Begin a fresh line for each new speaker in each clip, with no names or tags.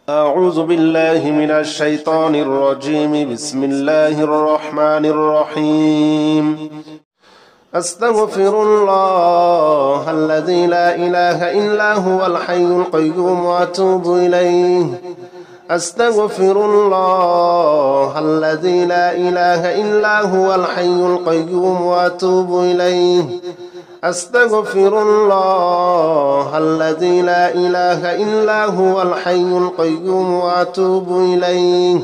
أعوذ بالله من الشيطان الرجيم. بسم الله الرحمن الرحيم. أستغفر الله الذي لا إله إلا هو الحي القيوم وأتوب إليه. أستغفر الله الذي لا إله إلا هو الحي القيوم وأتوب إليه. أستغفر الله الذي لا إله إلا هو الحي القيوم وأتوب إليه.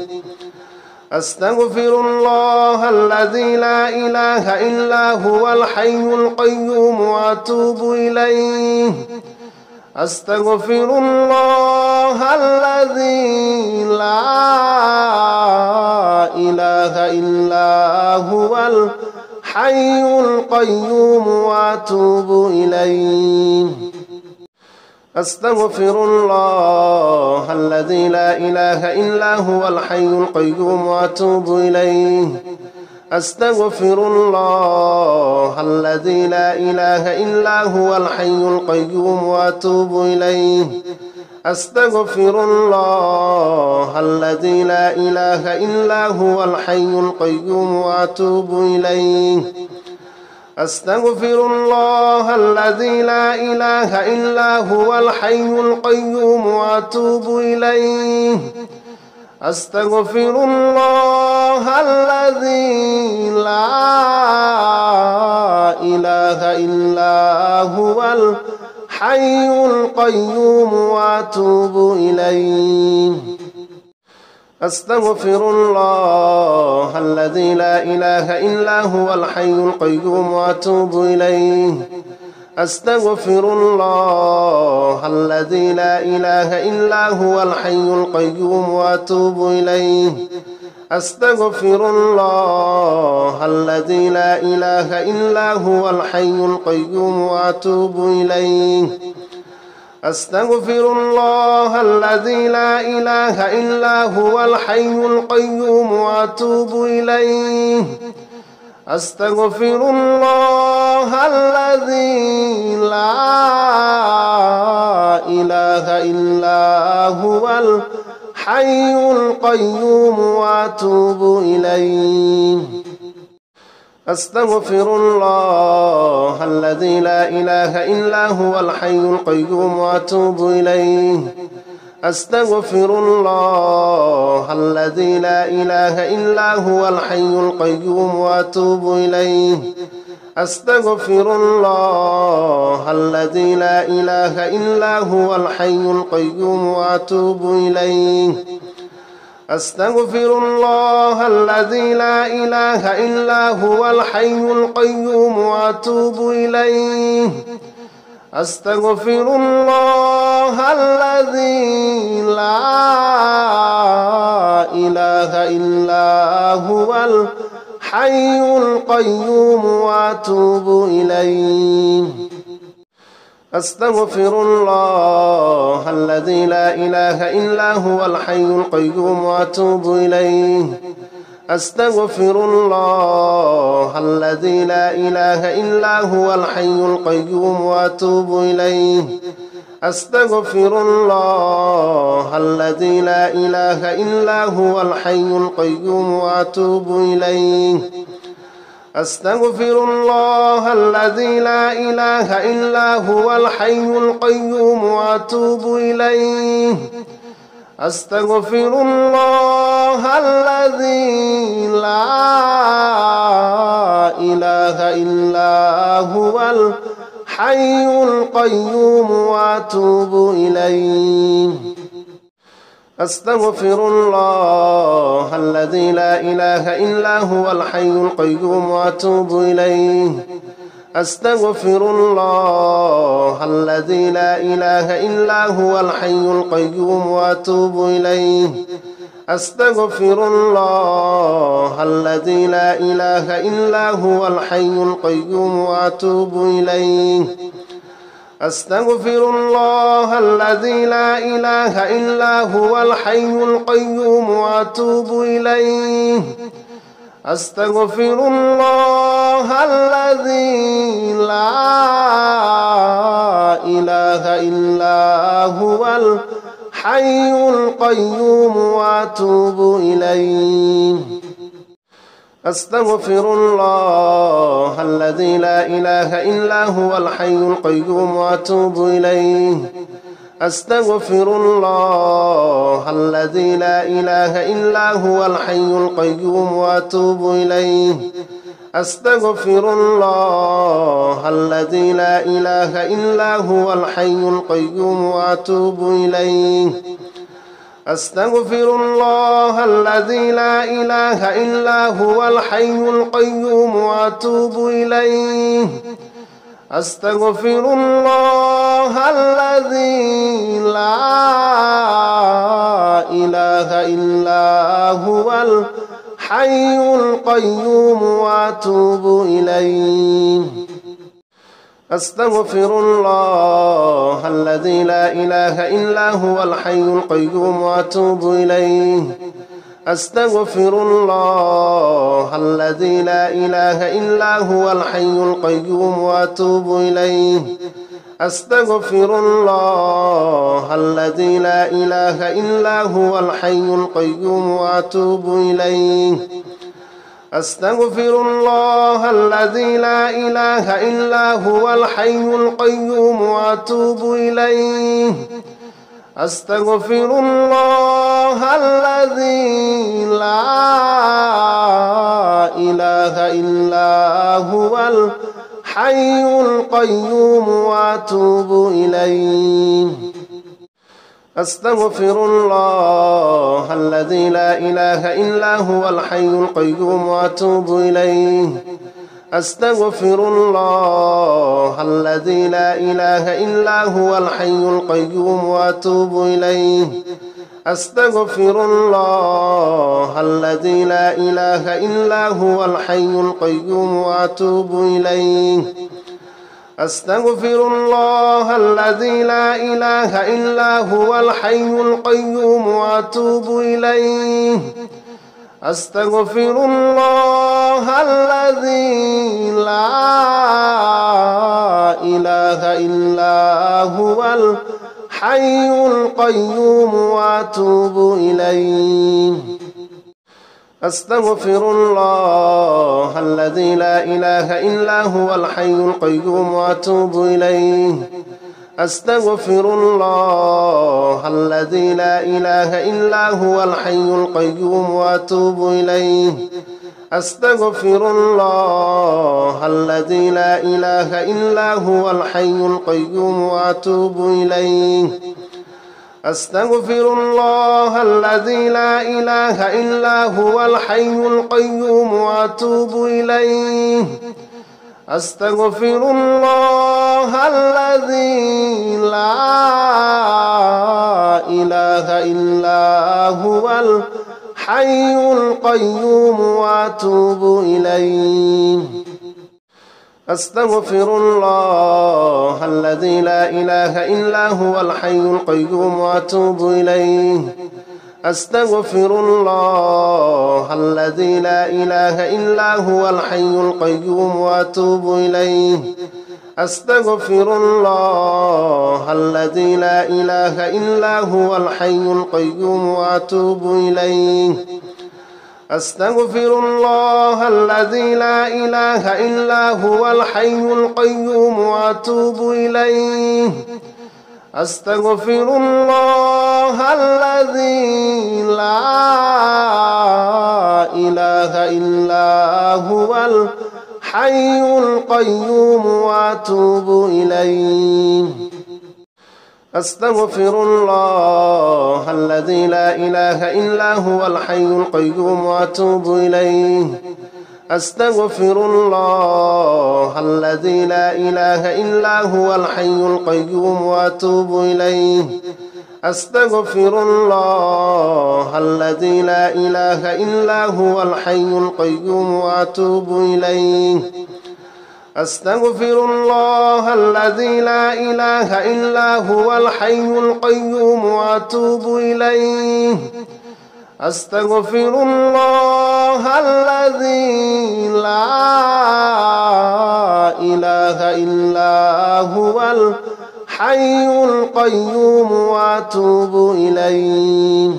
أستغفر الله الذي لا إله إلا هو الحي القيوم وأتوب إليه. أستغفر الله الذي لا إله إلا هو الحي القيوم وأتوب إليه. أستغفر الله الذي لا إله إلا هو الحي القيوم وأتوب إليه. أستغفر الله الذي لا إله إلا هو الحي القيوم وأتوب إليه. أستغفر الله الذي لا إله إلا هو الحي القيوم وأتوب إليه. أستغفر الله الذي لا إله إلا هو الحي القيوم وأتوب إليه. أستغفر الله الذي لا إله إلا هو الحي القيوم وأتوب إليه. أستغفر الله الذي لا إله إلا هو الحي القيوم وأتوب إليه. أستغفر الله الذي لا إله إلا هو الحي القيوم وأتوب إليه. أستغفر الله الذي لا إله إلا هو الحي القيوم وأتوب إليه. أستغفر الله الذي لا إله إلا هو الحي القيوم وأتوب إليه. أستغفر الله الذي لا إله إلا هو الحي القيوم وأتوب إليه. أستغفر الله الذي لا إله إلا هو الحي القيوم وأتوب إليه. أستغفر الله الذي لا إله إلا هو الحي القيوم وأتوب إليه. أستغفر الله الذي لا إله إلا هو الحي القيوم وأتوب إليه. أستغفر الله الذي لا إله إلا هو الحي القيوم وأتوب إليه. أستغفر الله الذي لا إله إلا هو الحي القيوم وأتوب إليه. أستغفر الله الذي لا إله إلا هو الحي القيوم وأتوب إليه. أستغفر الله الذي لا إله إلا هو الحي القيوم وأتوب إليه. أستغفر الله الذي لا إله إلا هو الحي القيوم وأتوب إليه. أستغفر الله الذي لا إله إلا هو الحي القيوم وأتوب إليه. أستغفر الله الذي لا إله إلا هو الحي القيوم وأتوب إليه. أستغفر الله الذي لا إله إلا هو الحي القيوم وأتوب إليه. أستغفر الله الذي لا إله إلا هو الحي القيوم وأتوب إليه. أستغفر الله الذي لا إله إلا هو الحي القيوم وأتوب إليه. أستغفر الله الذي لا إله إلا هو الحي القيوم وأتوب إليه. أستغفر الله الذي لا إله إلا هو الحي القيوم وأتوب إليه. أستغفر الله الذي لا إله إلا هو الحي القيوم وأتوب إليه. أستغفر الله الذي لا إله إلا هو الحي القيوم وأتوب إليه. أستغفر الله الذي لا إله إلا هو الحي القيوم وأتوب إليه. أستغفر الله الذي لا إله إلا هو الحي القيوم وأتوب إليه. أستغفر الله الذي لا إله إلا هو الحي القيوم وأتوب إليه. أستغفر الله الذي لا إله إلا هو الحي القيوم وأتوب إليه. أستغفر الله الذي لا إله إلا هو الحي القيوم وأتوب إليه. أستغفر الله الذي لا إله إلا هو الحي القيوم وأتوب إليه. أستغفر الله الذي لا إله إلا هو الحي القيوم وأتوب إليه. أستغفر الله الذي لا إله إلا هو الحي القيوم وأتوب إليه. أستغفر الله الذي لا إله إلا هو الحي القيوم وأتوب إليه. أستغفر الله الذي لا إله إلا هو الحي القيوم وأتوب إليه. أستغفر الله الذي لا إله إلا هو الحي القيوم وأتوب إليه. أستغفر الله الذي لا إله إلا هو الحي القيوم وأتوب إليه. أستغفر الله الذي لا إله إلا هو الحي القيوم وأتوب إليه. أستغفر الله الذي لا إله إلا هو الحي القيوم وأتوب إليه. أستغفر الله الذي لا إله إلا هو الحي القيوم وأتوب إليه. أستغفر الله الذي لا إله إلا هو الحي القيوم وأتوب إليه. أستغفر الله الذي لا إله إلا هو الحي القيوم وأتوب إليه. أستغفر الله الذي لا إله إلا هو الحي القيوم وأتوب إليه. أستغفر الله الذي لا إله إلا هو الحي القيوم وأتوب إليه. أستغفر الله الذي لا إله إلا هو الحي القيوم وأتوب إليه. أستغفر الله الذي لا إله إلا هو الحي القيوم وأتوب إليه. أستغفر الله الذي لا إله إلا هو الحي القيوم وأتوب إليه. أستغفر الله الذي لا إله إلا هو الحي القيوم وأتوب إليه. أستغفر الله الذي لا إله إلا هو الحي القيوم وأتوب إليه. أستغفر الله الذي لا إله إلا هو الحي القيوم وأتوب إليه. أستغفر الله الذي لا إله إلا هو الحي القيوم وأتوب إليه. أستغفر الله الذي لا إله إلا هو الحي القيوم وأتوب إليه. أستغفر الله الذي لا إله إلا هو الحي القيوم وأتوب إليه.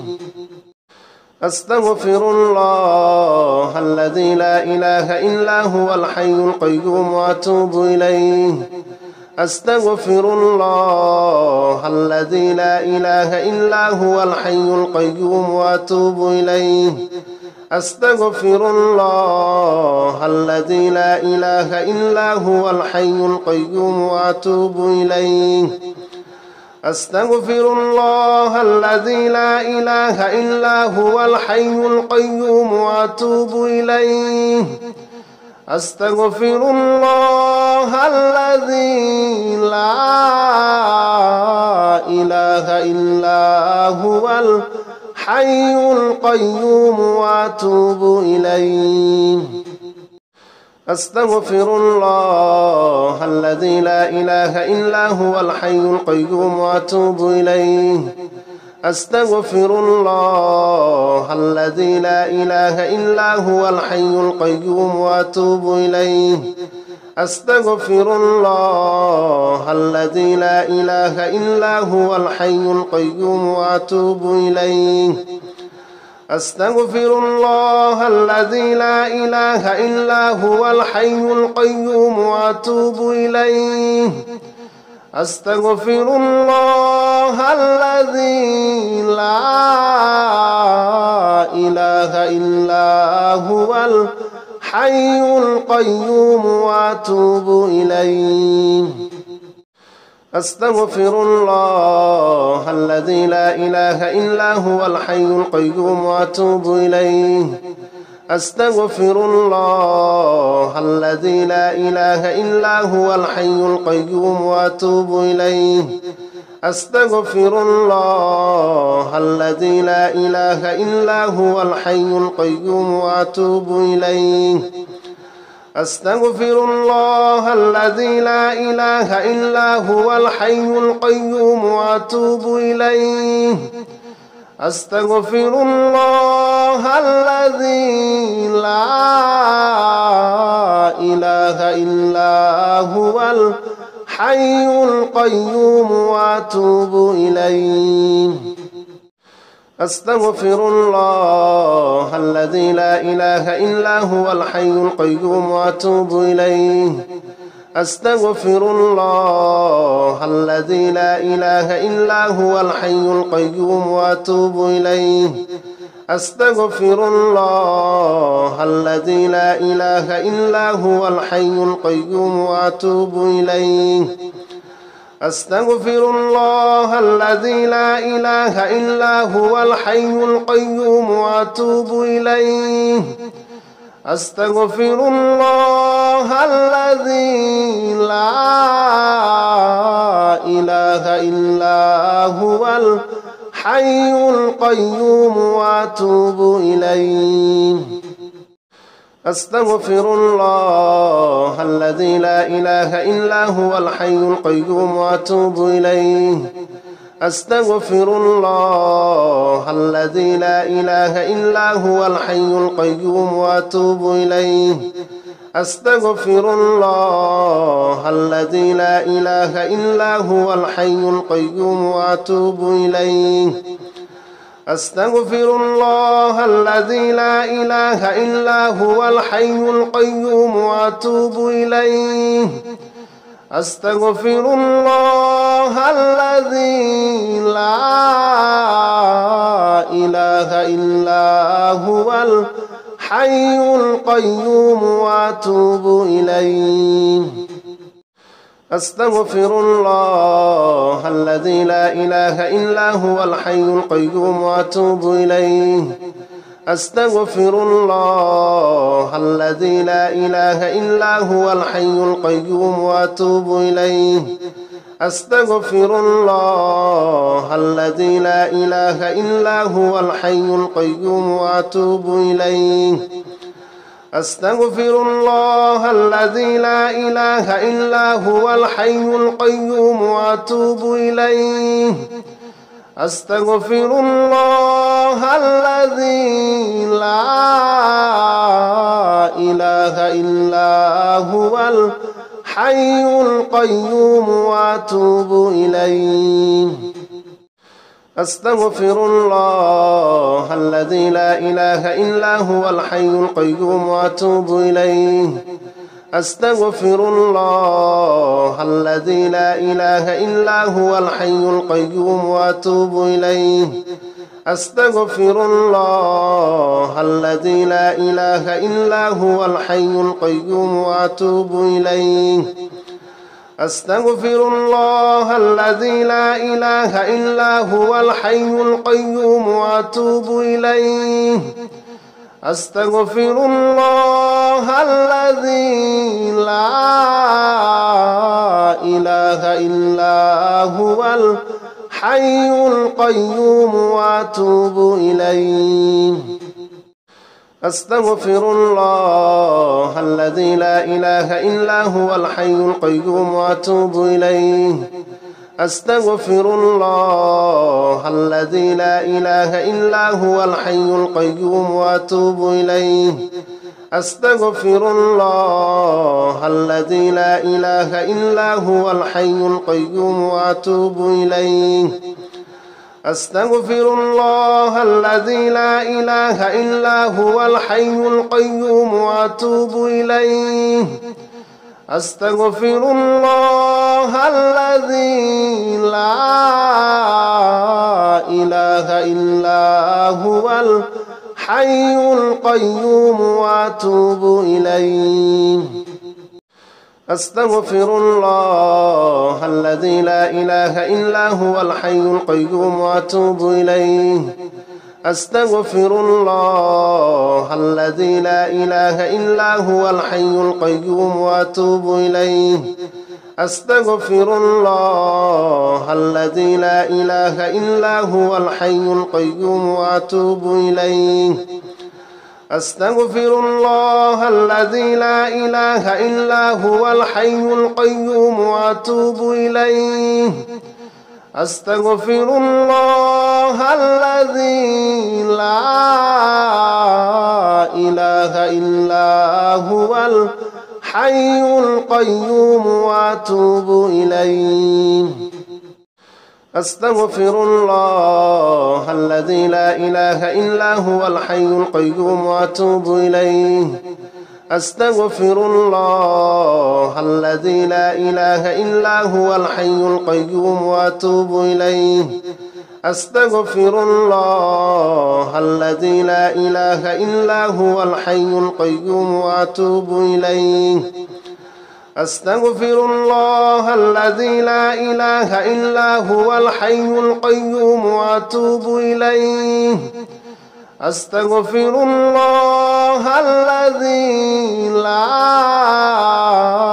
أستغفر الله الذي لا إله إلا هو الحي القيوم وأتوب إليه. أستغفر الله الذي لا إله إلا هو الحي القيوم وأتوب إليه. أستغفر الله الذي لا إله إلا هو الحي القيوم وأتوب إليه. أستغفر الله الذي لا إله إلا هو الحي القيوم وأتوب إليه. أستغفر الله الذي لا إله إلا هو الحي القيوم وأتوب إليه. أستغفر الله الذي لا إله إلا هو الحي القيوم وأتوب إليه. أستغفر الله الذي لا إله إلا هو الحي القيوم وأتوب إليه. أستغفر الله الذي لا إله إلا هو الحي القيوم وأتوب إليه. أستغفر الله الذي لا إله إلا هو الحي القيوم وأتوب إليه. أستغفر الله الذي لا إله إلا هو الحي القيوم وأتوب إليه. أستغفر الله الذي لا إله إلا هو الحي القيوم وأتوب إليه. أستغفر الله الذي لا إله إلا هو الحي القيوم وأتوب إليه. أستغفر الله الذي لا إله إلا هو الحي القيوم وأتوب إليه. أستغفر الله الذي لا إله إلا هو الحي القيوم وأتوب إليه. أستغفر الله الذي لا إله إلا هو الحي القيوم وأتوب إليه. أستغفر الله الذي لا إله إلا هو الحي القيوم وأتوب إليه. أستغفر الله الذي لا إله إلا هو الحي القيوم وأتوب إليه. أستغفر الله الذي لا إله إلا هو الحي القيوم وأتوب إليه. أستغفر الله الذي لا إله إلا هو الحي القيوم وأتوب إليه. أستغفر الله الذي لا إله إلا هو الحي القيوم وأتوب إليه. أستغفر الله الذي لا إله إلا هو الحي القيوم وأتوب إليه. أستغفر الله الذي لا إله إلا هو الحي القيوم وأتوب إليه. أستغفر الله الذي لا إله إلا هو الحي القيوم وأتوب إليه. أستغفر الله الذي لا إله إلا هو الحي القيوم وأتوب إليه. أستغفر الله الذي لا إله إلا هو الحي القيوم وأتوب إليه. أستغفر الله الذي لا إله إلا هو الحي القيوم وأتوب إليه. أستغفر الله الذي لا إله إلا هو الحي القيوم وأتوب إليه. أستغفر الله الذي لا إله إلا هو الحي القيوم وأتوب إليه. أستغفر الله الذي لا إله إلا هو الحي القيوم وأتوب إليه. أستغفر الله الذي لا إله إلا هو الحي الحي القيوم وأتوب إليه. أستغفر الله الذي لا إله إلا هو الحي القيوم وأتوب إليه. أستغفر الله الذي لا إله إلا هو الحي القيوم وأتوب إليه. أستغفر الله الذي لا إله إلا هو الحي القيوم وأتوب إليه. أستغفر الله الذي لا إله إلا هو الحي القيوم وأتوب إليه. أستغفر الله الذي لا إله إلا هو الحي القيوم وأتوب إليه. أستغفر الله الذي لا إله إلا هو الحي القيوم وأتوب إليه. أستغفر الله الذي لا إله إلا هو الحي القيوم وأتوب إليه. أستغفر الله الذي لا إله إلا هو الحي القيوم وأتوب إليه. أستغفر الله الذي لا إله إلا هو الحي القيوم وأتوب إليه. أستغفر الله الذي لا إله إلا هو الحي القيوم وأتوب إليه. أستغفر الله الذي لا إله إلا هو الحي القيوم وأتوب إليه. أستغفر الله الذي لا إله إلا هو الحي القيوم وأتوب إليه. أستغفر الله الذي لا إله إلا هو الحي القيوم وأتوب إليه. أستغفر الله الذي لا إله إلا هو الحي القيوم وأتوب إليه. أستغفر الله الذي لا إله إلا هو الحي القيوم وأتوب إليه. أستغفر الله الذي لا إله إلا هو الحي القيوم وأتوب إليه. أستغفر الله الذي لا إله إلا هو الحي القيوم وأتوب إليه. أستغفر الله الذي لا إله إلا هو الحي القيوم وأتوب إليه. أستغفر الله الذي لا إله إلا هو الحي القيوم وأتوب إليه. أستغفر الله الذي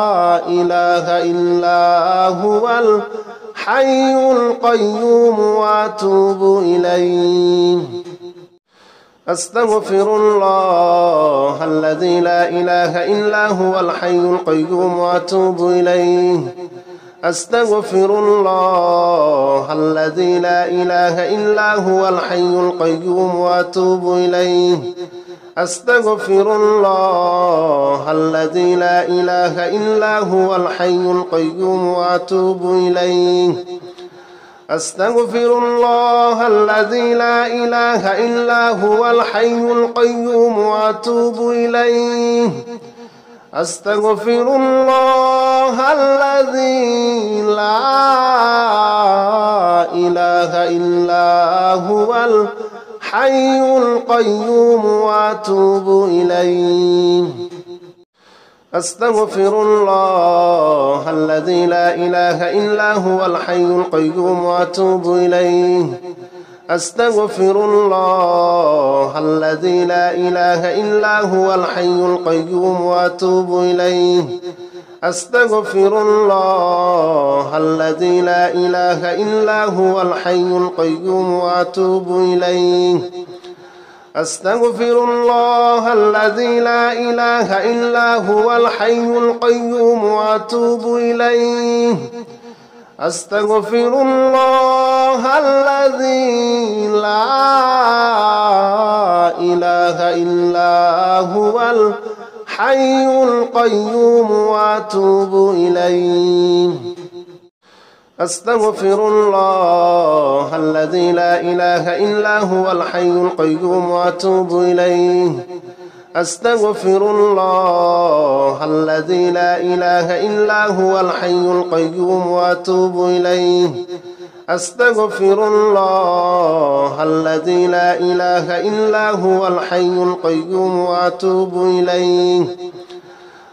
لا إله إلا هو الحي القيوم وأتوب إليه. أستغفر الله الذي لا إله إلا هو الحي القيوم وأتوب إليه. أستغفر الله الذي لا إله إلا هو الحي القيوم وأتوب إليه. أستغفر الله الذي لا إله إلا هو الحي القيوم وأتوب إليه. أستغفر الله الذي لا إله إلا هو الحي القيوم وأتوب إليه. أستغفر الله الذي لا إله إلا هو الحي القيوم وأتوب إليه. أستغفر الله الذي لا إله إلا هو الحي القيوم وأتوب إليه. أستغفر الله الذي لا إله إلا هو الحي القيوم وأتوب إليه. أستغفر الله الذي لا إله إلا هو الحي القيوم وأتوب إليه. أستغفر الله الذي لا إله إلا هو الحي القيوم وأتوب إليه. أستغفر الله الذي لا إله إلا هو الحي القيوم وأتوب إليه. أستغفر الله الذي لا إله إلا هو الحي القيوم وأتوب إليه. أستغفر الله الذي لا إله إلا هو الحي القيوم وأتوب إليه. أستغفر الله الذي لا إله إلا هو الحي القيوم وأتوب إليه.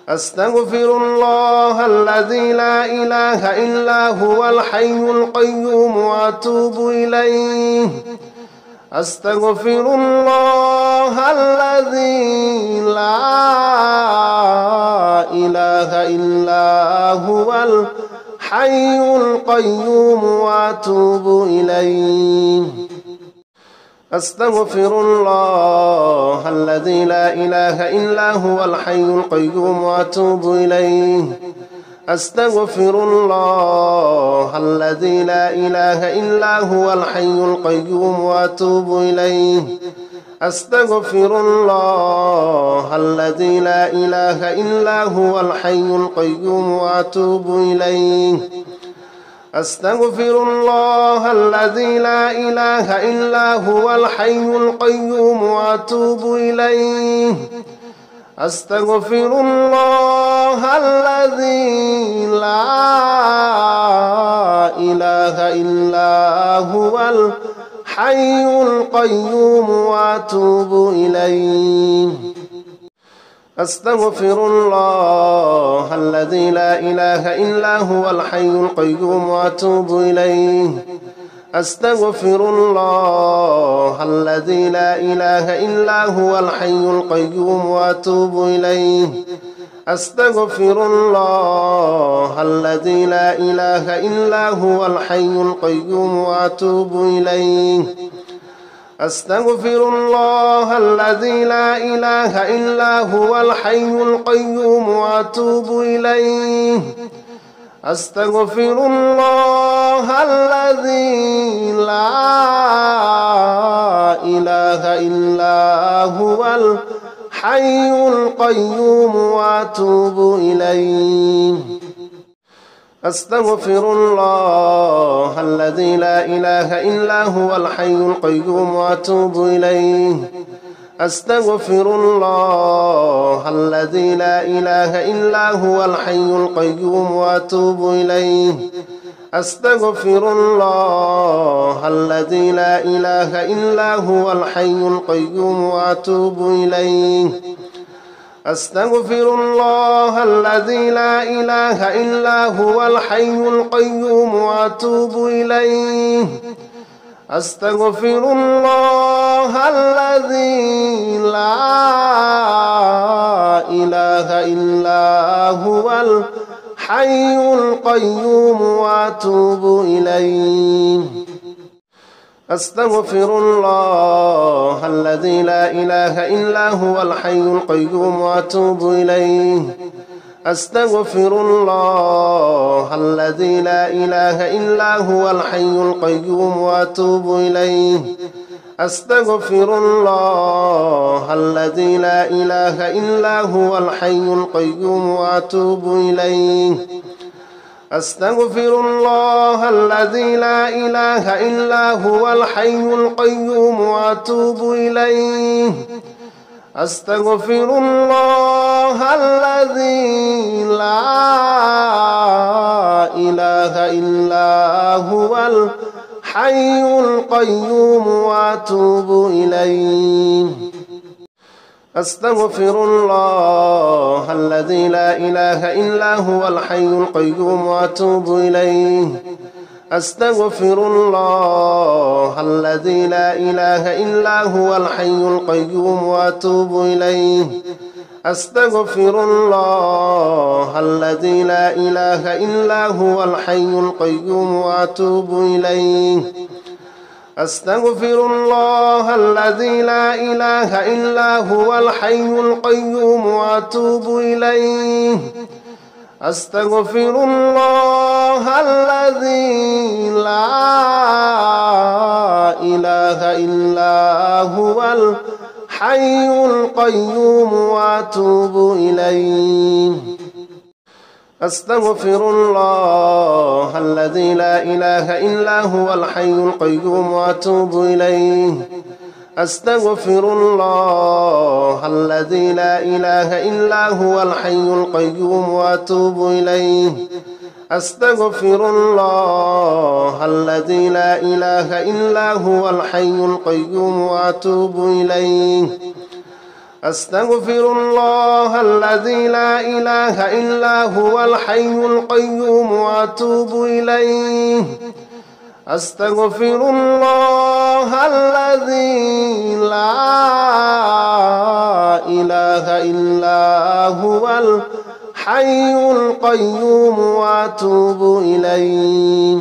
أستغفر الله الذي لا إله إلا هو الحي القيوم وأتوب إليه. أستغفر الله الذي لا إله إلا هو الحي القيوم وأتوب إليه. أستغفر الله الذي لا إله إلا هو الحي القيوم وأتوب إليه. أستغفر الله الذي لا إله إلا هو الحي القيوم وأتوب إليه. أستغفر الله الذي لا إله إلا هو الحي القيوم وأتوب إليه. أستغفر الله الذي لا إله إلا هو الحي القيوم وأتوب إليه. أستغفر الله الذي لا إله إلا هو الحي القيوم وأتوب إليه. أستغفر الله الذي لا إله إلا هو الحي القيوم وأتوب إليه. أستغفر الله الذي لا إله إلا هو الحي القيوم وأتوب إليه. أستغفر الله الذي لا إله إلا هو الحي القيوم وأتوب إليه. أستغفر الله الذي لا إله إلا هو الحي القيوم وأتوب إليه. أستغفر الله الذي لا إله إلا هو الحي القيوم وأتوب إليه. أستغفر الله الذي لا إله إلا هو الحي القيوم وأتوب إليه. أستغفر الله الذي لا إله إلا هو الحي القيوم وأتوب إليه. أستغفر الله الذي لا إله إلا هو الحي القيوم وأتوب إليه. أستغفر الله الذي لا إله إلا هو الحي القيوم وأتوب إليه. أستغفر الله الذي لا إله إلا هو الحي القيوم وأتوب إليه. أستغفر الله الذي لا إله إلا هو الحي القيوم وأتوب إليه. أستغفر الله الذي لا إله إلا هو الحي القيوم وأتوب إليه. أستغفر الله الذي لا إله إلا هو الحي القيوم وأتوب إليه. أستغفر الله الذي لا إله إلا هو الحي القيوم وأتوب إليه. أستغفر الله الذي لا إله إلا هو الحي القيوم وأتوب إليه. أستغفر الله الذي لا إله إلا هو الحي القيوم وأتوب إليه. أستغفر الله الذي لا إله إلا هو الحي القيوم وأتوب إليه. أستغفر الله الذي لا إله إلا هو الحي القيوم وأتوب إليه. أستغفر الله الذي لا إله إلا هو الحي القيوم وأتوب إليه. أستغفر الله الذي لا إله إلا هو الحي القيوم وأتوب إليه. أستغفر الله الذي لا إله إلا هو الحي القيوم وأتوب إليه. أستغفر الله الذي لا إله إلا هو الحي القيوم وأتوب إليه. أستغفر الله الذي لا إله إلا هو الحي القيوم وأتوب إليه. أستغفر الله الذي لا إله إلا هو الحي القيوم وأتوب إليه. أستغفر الله الذي لا إله إلا هو الحي القيوم وأتوب إليه.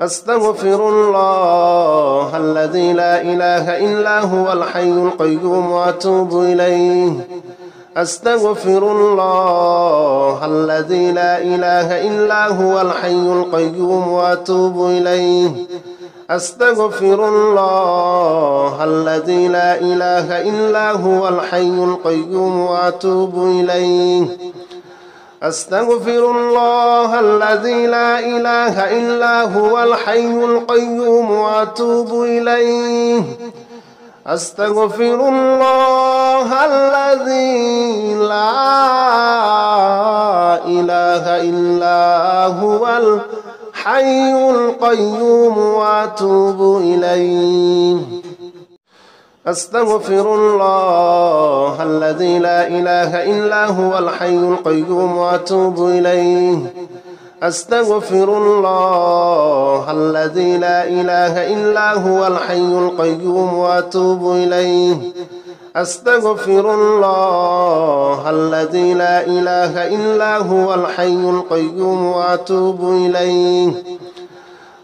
أستغفر الله الذي لا إله إلا هو الحي القيوم وأتوب إليه. أستغفر الله الذي لا إله إلا هو الحي القيوم وأتوب إليه. أستغفر الله الذي لا إله إلا هو الحي القيوم وأتوب إليه. أستغفر الله الذي لا إله إلا هو الحي القيوم وأتوب إليه. أستغفر الله الذي لا إله إلا هو الحي القيوم وأتوب إليه. أستغفر الله الذي لا إله إلا هو الحي القيوم وأتوب إليه. أستغفر الله الذي لا إله إلا هو الحي القيوم وأتوب إليه. أستغفر الله الذي لا إله إلا هو الحي القيوم وأتوب إليه.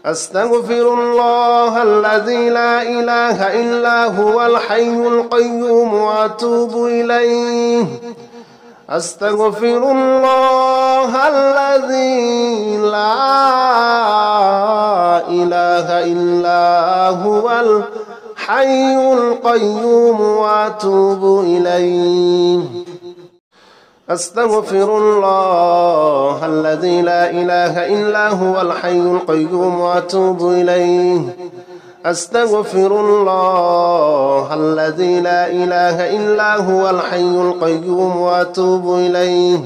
أستغفر الله الذي لا إله إلا هو الحي القيوم وأتوب إليه. أستغفر الله الذي لا إله إلا هو الحي القيوم وأتوب إليه. أستغفر الله الذي لا إله إلا هو الحي القيوم وأتوب إليه. أستغفر الله الذي لا إله إلا هو الحي القيوم وأتوب إليه.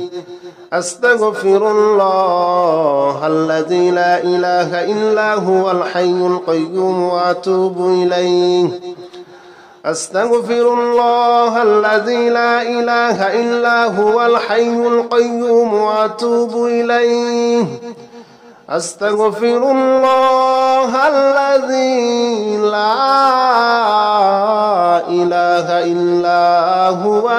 أستغفر الله الذي لا إله إلا هو الحي القيوم وأتوب إليه. أستغفر الله الذي لا إله إلا هو الحي القيوم وأتوب إليه. أستغفر الله الذي لا إله إلا هو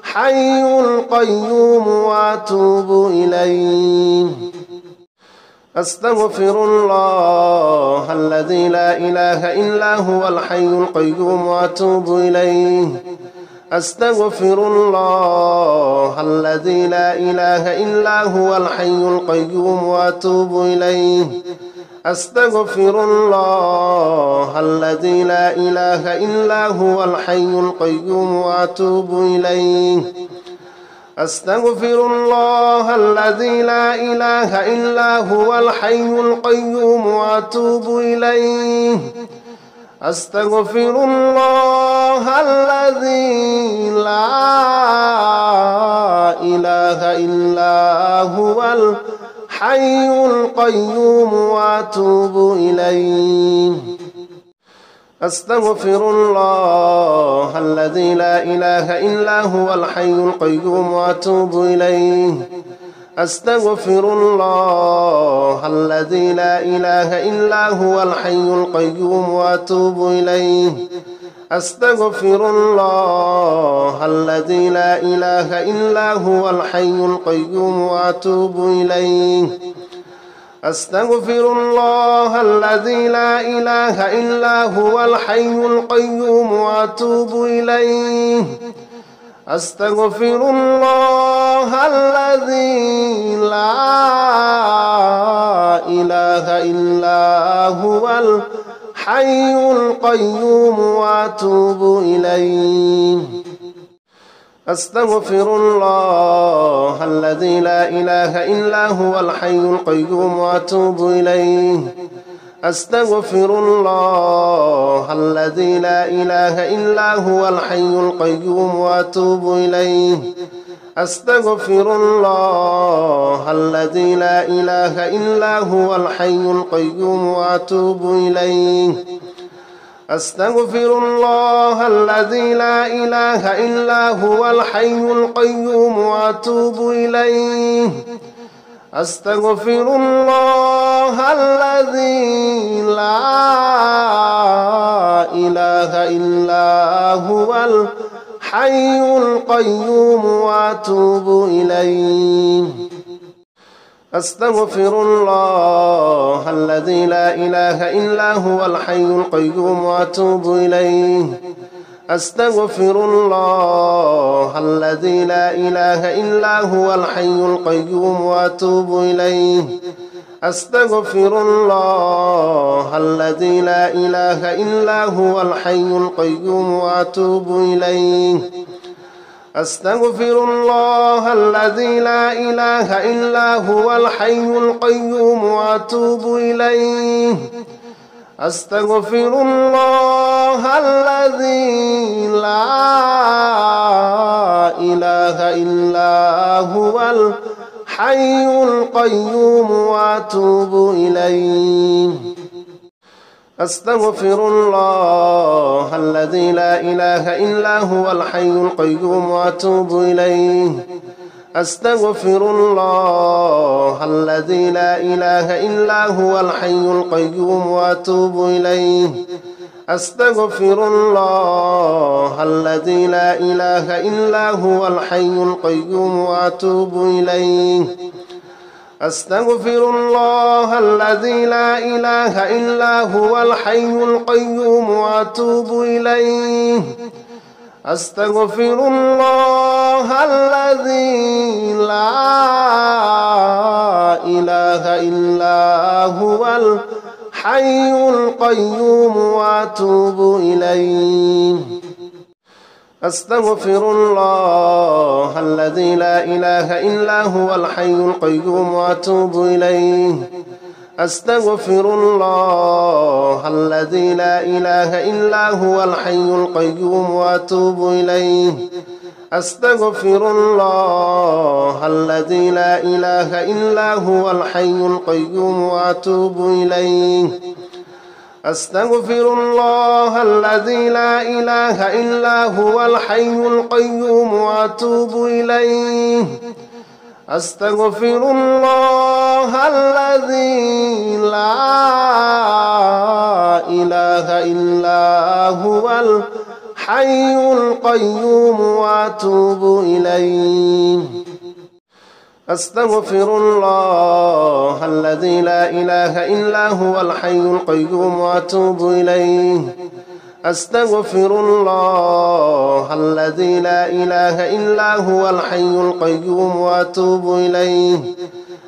الحي القيوم وأتوب إليه. أستغفر الله الذي لا إله إلا هو الحي القيوم وأتوب إليه. أستغفر الله الذي لا إله إلا هو الحي القيوم وأتوب إليه. أستغفر الله الذي لا إله إلا هو الحي القيوم وأتوب إليه. أستغفر الله الذي لا إله إلا هو الحي القيوم وأتوب إليه. أستغفر الله الذي لا إله إلا هو الحي القيوم وأتوب إليه. أستغفر الله الذي لا إله إلا هو الحي القيوم وأتوب إليه. أستغفر الله الذي لا إله إلا هو الحي القيوم وأتوب إليه. أستغفر الله الذي لا إله إلا هو الحي القيوم وأتوب إليه. أستغفر الله الذي لا إله إلا هو الحي القيوم وأتوب إليه. أستغفر الله الذي لا إله إلا هو الحي القيوم وأتوب إليه. أستغفر الله الذي لا إله إلا هو الحي القيوم وأتوب إليه. أستغفر الله الذي لا إله إلا هو الحي القيوم وأتوب إليه. أستغفر الله الذي لا إله إلا هو الحي القيوم وأتوب إليه. أستغفر الله الذي لا إله إلا هو الحي القيوم وأتوب إليه. أستغفر الله الذي لا إله إلا هو الحي القيوم وأتوب إليه. أستغفر الله الذي لا إله إلا هو الحي القيوم وأتوب إليه. أستغفر الله الذي لا إله إلا هو الحي القيوم وأتوب إليه. أستغفر الله الذي لا إله إلا هو الحي القيوم وأتوب إليه. أستغفر الله الذي لا إله إلا هو الحي القيوم وأتوب إليه. أستغفر الله الذي لا إله إلا هو الحي القيوم وأتوب إليه. أستغفر الله الذي لا إله إلا هو الحي القيوم وأتوب إليه. أستغفر الله الذي لا إله إلا هو الحي القيوم وأتوب إليه. أستغفر الله الذي لا إله إلا هو الحي القيوم وأتوب إليه. أستغفر الله الذي لا إله إلا هو الحي القيوم وأتوب إليه. أستغفر الله الذي لا إله إلا هو الحي القيوم وأتوب إليه. أستغفر الله الذي لا إله إلا هو الحي القيوم وأتوب إليه. أستغفر الله الذي لا إله إلا هو الحي القيوم وأتوب إليه. أستغفر الله الذي لا إله إلا هو الحي القيوم وأتوب إليه. أستغفر الله الذي لا إله إلا هو الحي القيوم وأتوب إليه. أستغفر الله الذي لا إله إلا هو الحي القيوم وأتوب إليه. أستغفر الله الذي لا إله إلا هو الحي القيوم وأتوب إليه. أستغفر الله الذي لا إله إلا هو الحي القيوم وأتوب إليه.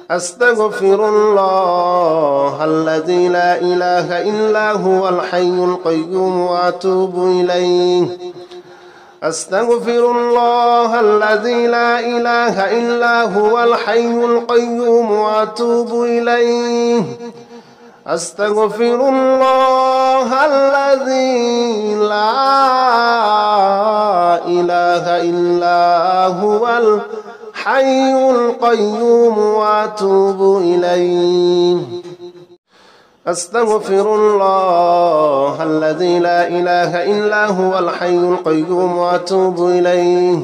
أستغفر الله الذي لا إله إلا هو الحي القيوم وأتوب إليه. أستغفر الله الذي لا إله إلا هو الحي القيوم وأتوب إليه. أستغفر الله الذي لا إله إلا هو الحي القيوم وأتوب إليه. أستغفر الله الذي لا إله إلا هو الحي القيوم وأتوب إليه.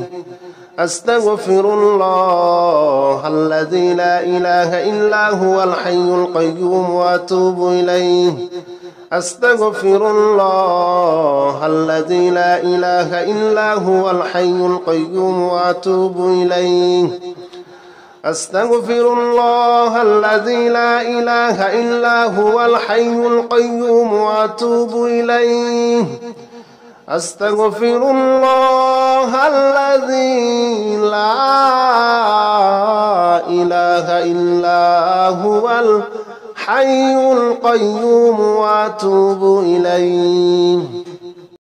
أستغفر الله الذي لا إله إلا هو الحي القيوم وأتوب إليه. أستغفر الله الذي لا إله إلا هو الحي القيوم وأتوب إليه. أستغفر الله الذي لا إله إلا هو الحي القيوم وأتوب إليه. أستغفر الله الذي لا إله إلا هو الحي القيوم وأتوب إليه.